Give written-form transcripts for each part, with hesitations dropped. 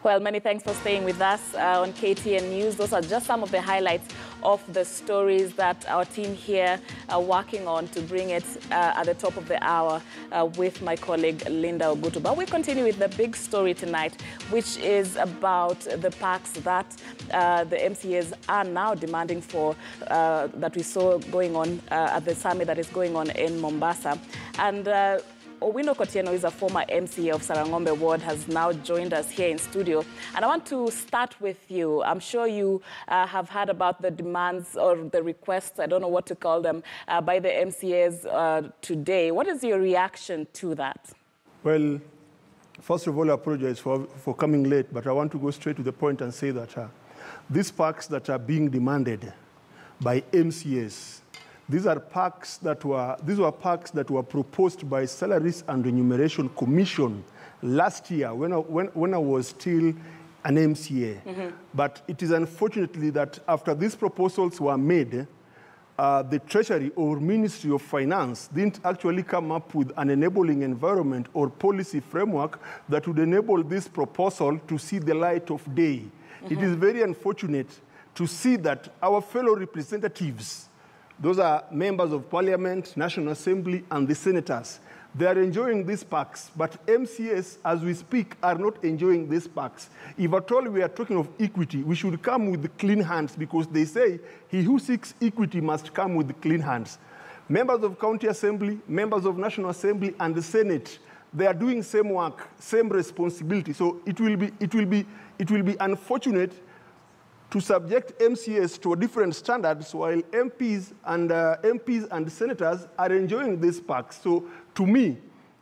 Well, many thanks for staying with us on KTN News. Those are just some of the highlights of the stories that our team here are working on to bring it at the top of the hour with my colleague Linda Ogutu. But we continue with the big story tonight, which is about the parks that the MCAs are now demanding for, that we saw going on at the summit that is going on in Mombasa. And Owino Kotieno is a former MCA of Sarangombe Ward, has now joined us here in studio. And I want to start with you. I'm sure you have heard about the demands or the requests, I don't know what to call them, by the MCAs today. What is your reaction to that? Well, first of all, I apologize for coming late, but I want to go straight to the point and say that these parks that are being demanded by MCAs, these were parks that were proposed by Salaries and Remuneration Commission last year when I was still an MCA. Mm-hmm. But it is unfortunately that after these proposals were made, the Treasury or Ministry of Finance didn't actually come up with an enabling environment or policy framework that would enable this proposal to see the light of day. Mm-hmm. It is very unfortunate to see that our fellow representatives, those are members of Parliament, National Assembly, and the senators, they are enjoying these parks, but MCAs, as we speak, are not enjoying these parks. If at all we are talking of equity, we should come with clean hands, because they say he who seeks equity must come with clean hands. Members of County Assembly, members of National Assembly, and the Senate, they are doing same work, same responsibility. So it will be unfortunate to subject MCAs to different standards while MPs and senators are enjoying these parks. So to me,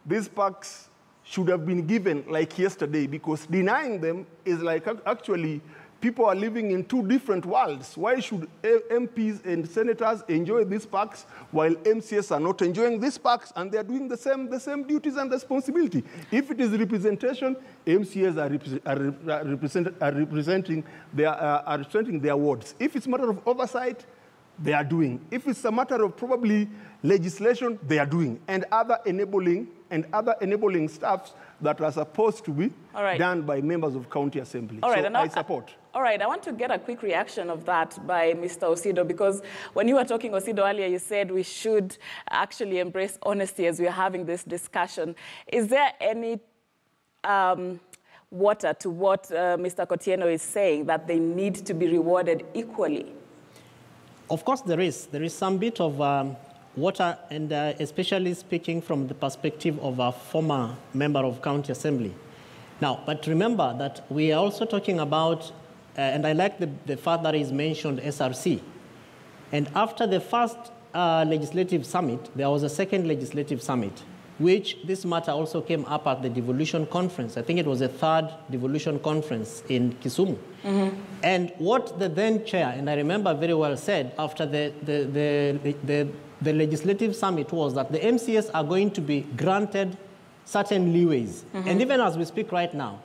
these parks should have been given like yesterday, because denying them is like actually people are living in two different worlds. Why should MPs and senators enjoy these parks while MCAs are not enjoying these parks and they are doing the same duties and responsibility? If it is representation, MCAs are representing their wards. If it's a matter of oversight, they are doing. If it's a matter of probably legislation, they are doing. And other enabling staffs that are supposed to be done by members of County Assembly. All right, so I support. All right, I want to get a quick reaction of that by Mr. Osido, because when you were talking, Osido, earlier, you said we should actually embrace honesty as we are having this discussion. Is there any water to what Mr. Kotieno is saying, that they need to be rewarded equally? Of course there is. There is some bit of water, and especially speaking from the perspective of a former member of County Assembly. Now, but remember that we are also talking about, and I like the fact that he's mentioned SRC. And after the first legislative summit, there was a second legislative summit, which this matter also came up at the devolution conference. I think it was the third devolution conference in Kisumu. Mm-hmm. And what the then chair, and I remember very well, said after the legislative summit was that the MCAs are going to be granted certain leeways. Mm-hmm. And even as we speak right now,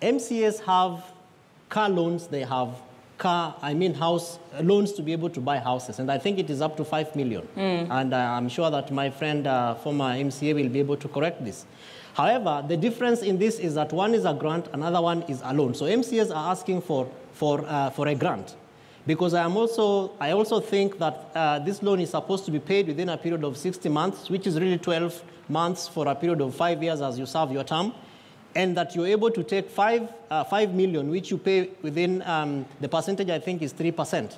MCAs have car loans, they have house loans to be able to buy houses. And I think it is up to 5 million. Mm. And I'm sure that my friend, former MCA, will be able to correct this. However, the difference in this is that one is a grant, another one is a loan. So MCAs are asking for a grant. Because I also think that this loan is supposed to be paid within a period of 60 months, which is really 12 months for a period of 5 years as you serve your term, and that you're able to take 5 million, which you pay within, the percentage I think is 3%.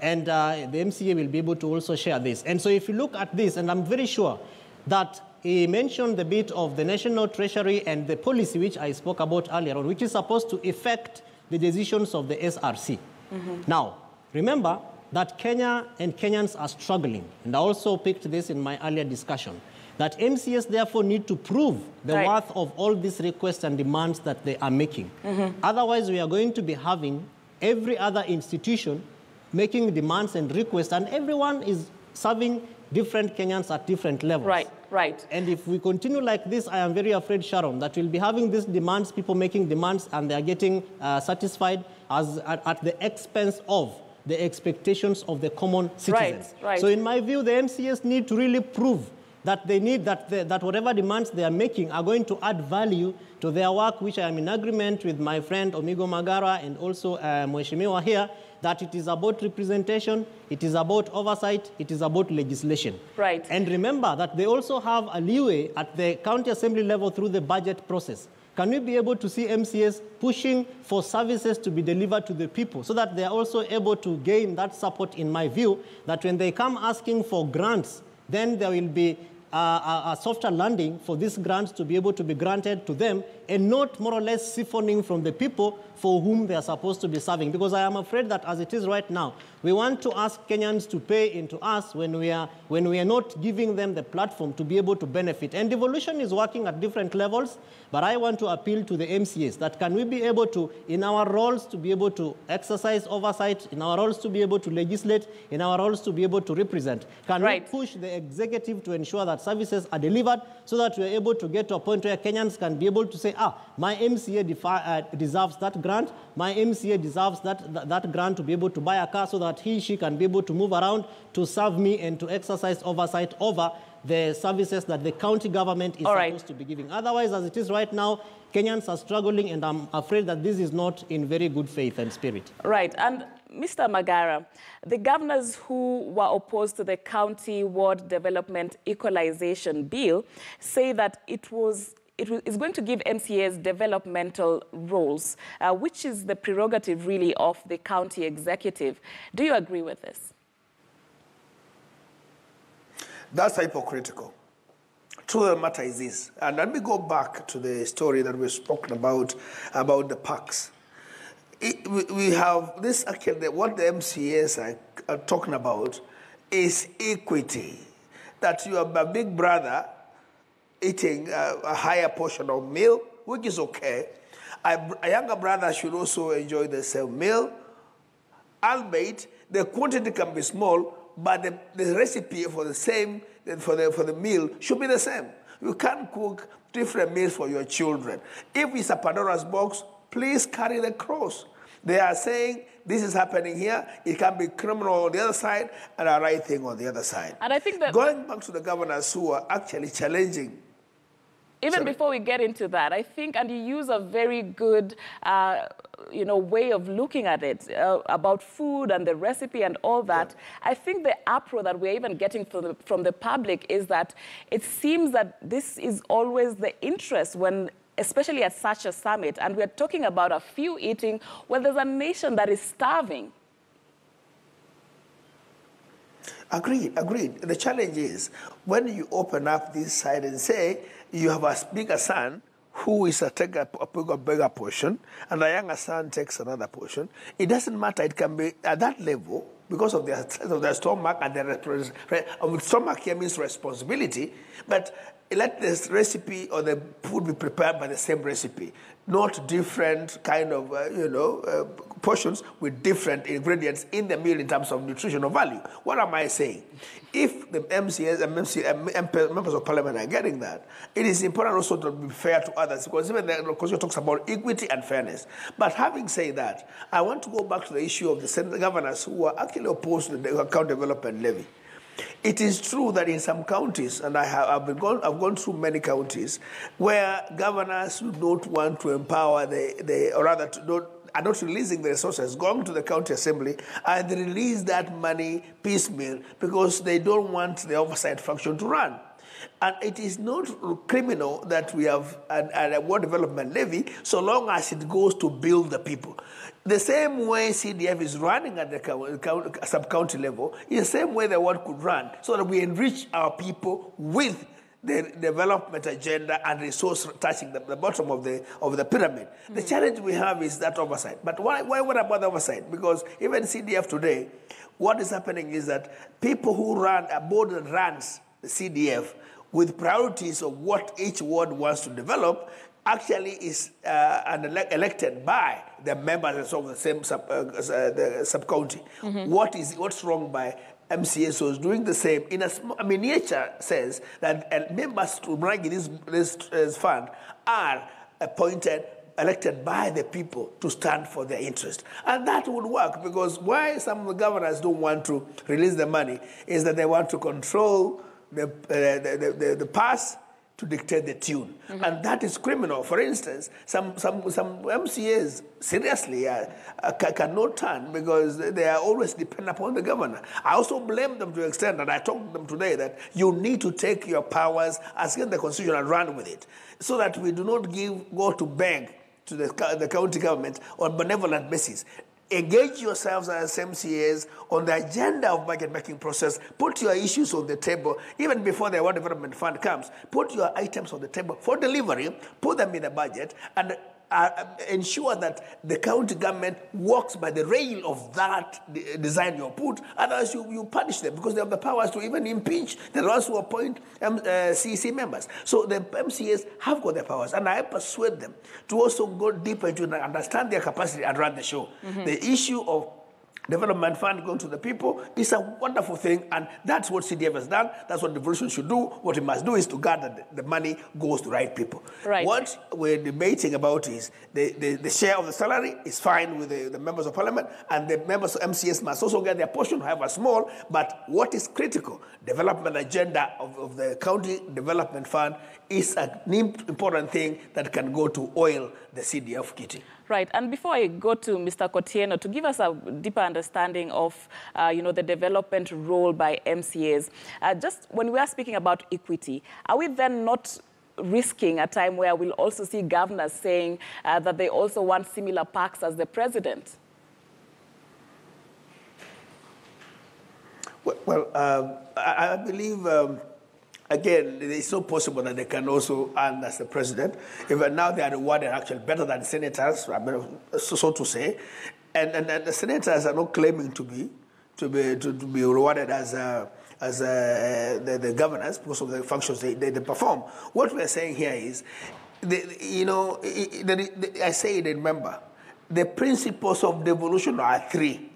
And the MCA will be able to also share this. And so if you look at this, and I'm very sure that he mentioned the bit of the National Treasury and the policy which I spoke about earlier on, which is supposed to affect the decisions of the SRC. Mm-hmm. Now, remember that Kenya and Kenyans are struggling, and I also picked this in my earlier discussion, that MCAs therefore need to prove the worth of all these requests and demands that they are making. Mm-hmm. Otherwise, we are going to be having every other institution making demands and requests, and everyone is serving different Kenyans at different levels. Right. And if we continue like this, I am very afraid, Sharon, that we'll be having these demands, people making demands, and they are getting satisfied at the expense of the expectations of the common citizens. Right. So in my view, the MCAs need to really prove that they need that whatever demands they are making are going to add value to their work, which I am in agreement with my friend Omigo Magara and also Mheshimiwa here, that it is about representation, it is about oversight, it is about legislation. Right. And remember that they also have a leeway at the county assembly level through the budget process. Can we be able to see MCAs pushing for services to be delivered to the people so that they are also able to gain that support, in my view, that when they come asking for grants, then there will be a softer landing for these grants to be able to be granted to them and not more or less siphoning from the people for whom they are supposed to be serving. Because I am afraid that as it is right now, we want to ask Kenyans to pay into us when we are not giving them the platform to be able to benefit. And devolution is working at different levels, but I want to appeal to the MCAs that can we be able to, in our roles, to be able to exercise oversight, in our roles to be able to legislate, in our roles to be able to represent. Can we push the executive to ensure that services are delivered so that we are able to get to a point where Kenyans can be able to say, my MCA deserves that grant, my MCA deserves that grant to be able to buy a car so that she can be able to move around to serve me and to exercise oversight over the services that the county government is supposed to be giving. Otherwise, as it is right now, Kenyans are struggling, and I'm afraid that this is not in very good faith and spirit. Right. And Mr. Magara, the governors who were opposed to the County Ward Development Equalization Bill say that it is going to give MCAs developmental roles, which is the prerogative, really, of the county executive. Do you agree with this? That's hypocritical. Truth of the matter is this, and let me go back to the story that we've spoken about the parks. We have this, actually, what the MCAs are talking about is equity, that you have a big brother eating a higher portion of meal, which is okay. A younger brother should also enjoy the same meal, albeit the quantity can be small, but the recipe for the same, for the meal should be the same. You can't cook different meals for your children. If it's a Pandora's box, please carry the cross. They are saying this is happening here, it can be criminal on the other side and a right thing on the other side. And I think that going back to the governors who are actually challenging. Even before we get into that, I think, and you use a very good, way of looking at it, about food and the recipe and all that. I think the uproar that we're even getting from the public is that it seems that this is always the interest when, especially at such a summit, and we're talking about a few eating when there's a nation that is starving. Agreed. The challenge is when you open up this side and say you have a bigger son who is take a bigger portion, and a younger son takes another portion. It doesn't matter. It can be at that level because of their stomach, and their stomach here means responsibility. But let this recipe or the food be prepared by the same recipe, not different kind of portions with different ingredients in the meal in terms of nutritional value. What am I saying? If the MCAs and members of parliament are getting that, it is important also to be fair to others, because even the Constitution talks about equity and fairness. But having said that, I want to go back to the issue of the Senate governors who are actually opposed to the county development levy. It is true that in some counties, and I've gone through many counties, where governors do not want to empower are not releasing the resources, going to the county assembly, and they release that money piecemeal because they don't want the oversight function to run. And it is not criminal that we have a ward development levy so long as it goes to build the people. The same way CDF is running at the sub-county level, in the same way the ward could run, so that we enrich our people with the development agenda and resource touching the bottom of the pyramid. Mm-hmm. The challenge we have is that oversight. But what about the oversight? Because even CDF today, what is happening is that people who run a board that runs the CDF with priorities of what each ward wants to develop actually is elected by the members of the same sub-county. Mm-hmm. What's wrong by MCA? So is doing the same. Nature says that members to run this fund are elected by the people to stand for their interest. And that would work, because why some of the governors don't want to release the money is that they want to control the past to dictate the tune. And that is criminal. For instance, some MCAs seriously cannot turn because they are always dependent upon the governor. I also blame them to the extent that I talked to them today that you need to take your powers as in the constitution and run with it so that we do not go to beg to the county government on benevolent basis. Engage yourselves as MCAs on the agenda of budget-making process. Put your issues on the table, even before the World Development Fund comes. Put your items on the table for delivery, put them in the budget, and ensure that the county government works by the rail of that design you put. Otherwise, you punish them because they have the powers to even impeach the ones who appoint CEC members. So the MCAs have got their powers, and I persuade them to also go deeper into and understand their capacity and run the show. The issue of development fund going to the people is a wonderful thing, and that's what CDF has done. That's what devolution should do. What it must do is to guard that the money goes to the right people. Right. What we're debating about is the share of the salary is fine with the members of parliament, and the members of MCS must also get their portion, however small. But what is critical, development agenda of the county development fund is an important thing that can go to oil the CDF kitty. Right, and before I go to Mr. Kotieno, to give us a deeper understanding of, the development role by MCAs, just when we are speaking about equity, are we then not risking a time where we'll also see governors saying that they also want similar perks as the president? Well, I believe... Again, it's not possible that they can also earn as the president. Even now they are rewarded actually better than senators, so to say. And the senators are not claiming to be rewarded as the governors because of the functions they perform. What we are saying here is, I say it, remember, the principles of devolution are three.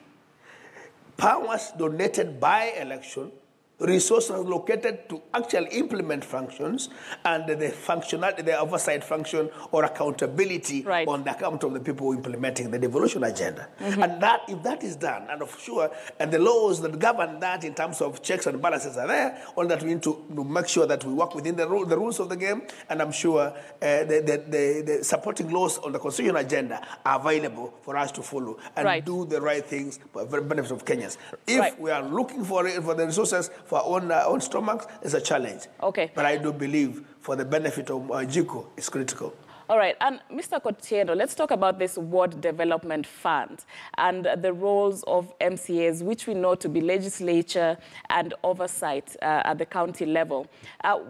Powers donated by election, resources allocated to actually implement functions, and the functionality, the oversight function or accountability on the account of the people implementing the devolution agenda. And that, if that is done, and of sure, and the laws that govern that in terms of checks and balances are there, all that we need to make sure that we work within the rules of the game, and I'm sure the supporting laws on the constitutional agenda are available for us to follow and do the right things for the benefit of Kenyans. If we are looking for the resources for our own stomachs, is a challenge. Okay. But I do believe for the benefit of JICO, it's critical. All right, and Mr. Kotieno, let's talk about this Ward Development Fund and the roles of MCAs, which we know to be legislature and oversight at the county level.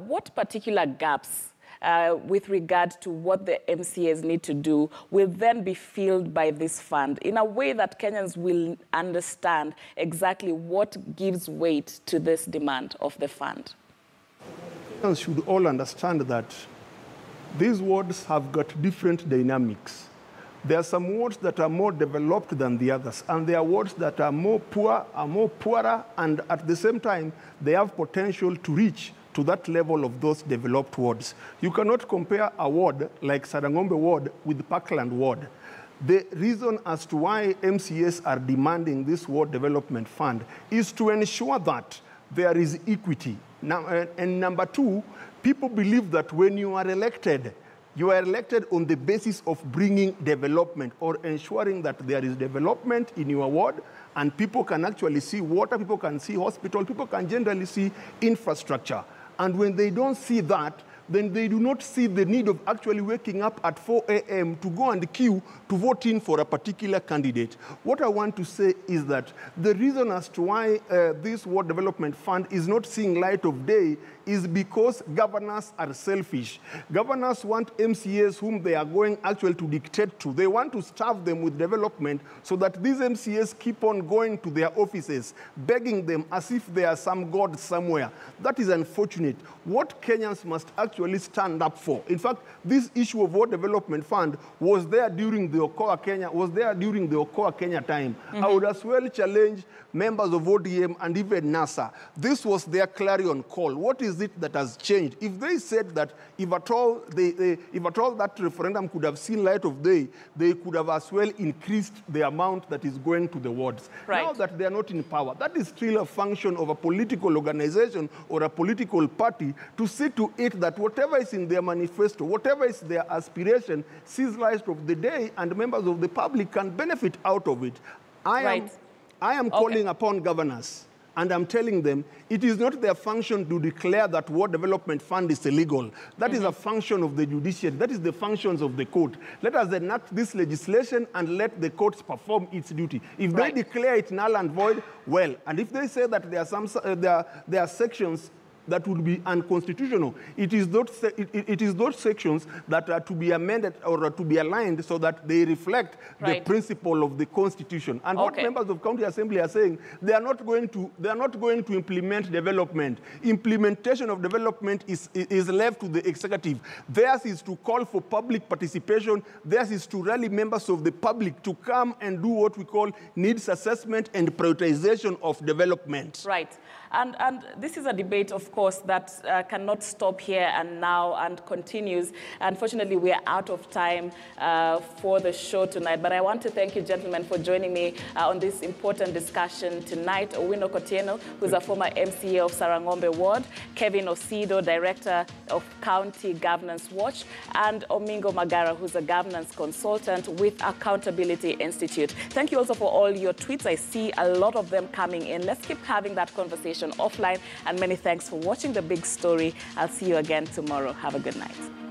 What particular gaps with regard to what the MCAs need to do will then be filled by this fund in a way that Kenyans will understand exactly what gives weight to this demand of the fund? Kenyans should all understand that these wards have got different dynamics. There are some wards that are more developed than the others, and there are wards that are more poor, are more poorer, and at the same time, they have potential to reach to that level of those developed wards. You cannot compare a ward like Sarangombe ward with Parkland ward. The reason as to why MCAs are demanding this ward development fund is to ensure that there is equity. Now, and number two, people believe that when you are elected on the basis of bringing development or ensuring that there is development in your ward, and people can actually see water, people can see hospital, people can generally see infrastructure. And when they don't see that, then they do not see the need of actually waking up at 4 a.m. to go and queue to vote in for a particular candidate. What I want to say is that the reason as to why this Ward Development Fund is not seeing light of day is because governors are selfish. Governors want MCAs whom they are going actually to dictate to. They want to starve them with development so that these MCAs keep on going to their offices, begging them as if they are some god somewhere. That is unfortunate. What Kenyans must actually stand up for. In fact, this issue of Ward Development Fund was there during the Okoa Kenya time. I would as well challenge members of ODM and even NASA. This was their clarion call. What is is it that has changed? If they said that if at all that referendum could have seen light of day, they could have as well increased the amount that is going to the wards. Right. Now that they are not in power, that is still a function of a political organization or a political party to see to it that whatever is in their manifesto, whatever is their aspiration, sees light of the day and members of the public can benefit out of it. I am calling upon governors, and I'm telling them it is not their function to declare that Ward Development Fund is illegal. That is a function of the judiciary. That is the functions of the court. Let us enact this legislation and let the courts perform its duty. If they declare it null and void, well, and if they say that there are sections that would be unconstitutional. It is those sections that are to be amended or to be aligned so that they reflect the principle of the Constitution. And what members of County Assembly are saying, they are not going to implement development. Implementation of development is left to the executive. Theirs is to call for public participation. Theirs is to rally members of the public to come and do what we call needs assessment and prioritization of development. Right. And this is a debate, of course, that cannot stop here and now and continues. Unfortunately, we are out of time for the show tonight. But I want to thank you, gentlemen, for joining me on this important discussion tonight. Owino Kotieno, who's a former MCA of Sarangombe Ward, Kevin Osido, Director of County Governance Watch, and Omingo Magara, who's a governance consultant with Accountability Institute. Thank you also for all your tweets. I see a lot of them coming in. Let's keep having that conversation offline, and many thanks for watching The Big Story. I'll see you again tomorrow. Have a good night.